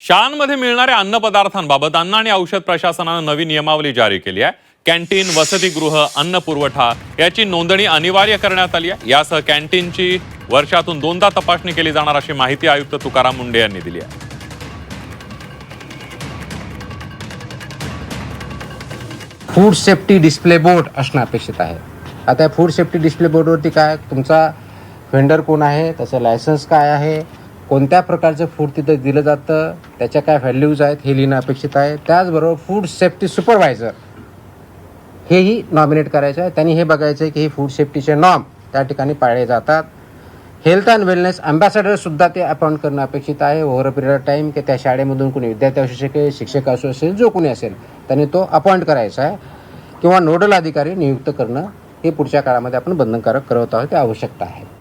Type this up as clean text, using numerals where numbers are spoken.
शाळांमध्ये मिळणाऱ्या अन्नपदार्थांबाबत अन्न आणि औषध प्रशासनानं नवी नियमावली जारी केली आहे. कॅन्टीन, वसतिगृह, अन्न पुरवठा याची नोंदणी अनिवार्य करण्यात आली आहे. यासह कॅन्टीनची वर्षातून 2दा तपासणी केली जाणार अशी माहिती आयुक्त तुकाराम मुंढे यांनी दिली आहे. फूड सेफ्टी डिस्प्ले बोर्ड असणं अपेक्षित आहे. आता या फूड सेफ्टी डिस्प्ले बोर्डवरती काय, तुमचा व्हेंडर कोण आहे, त्याचं लायसन्स काय आहे, कोणत्या प्रकारचं फूड तिथं दिलं जातं, त्याच्या काय व्हॅल्यूज आहेत हे लिहिणं अपेक्षित आहे. त्याचबरोबर फूड सेफ्टी सुपरवायझर हेही नॉमिनेट करायचं आहे. त्यांनी हे बघायचं आहे की हे फूड सेफ्टीचे नॉर्म त्या ठिकाणी पाळले जातात. हेल्थ अँड वेलनेस अँबॅसेडरसुद्धा ते अपॉइंट करणं अपेक्षित आहे over a period of time, की त्या शाळेमधून कोणी विद्यार्थी असू शकेल, शिक्षक असू असेल, जो कोणी असेल त्यांनी तो अपॉइंट करायचा आहे किंवा नोडल अधिकारी नियुक्त करणं हे पुढच्या काळामध्ये आपण बंधनकारक करत आहोत, ते आवश्यकता आहे.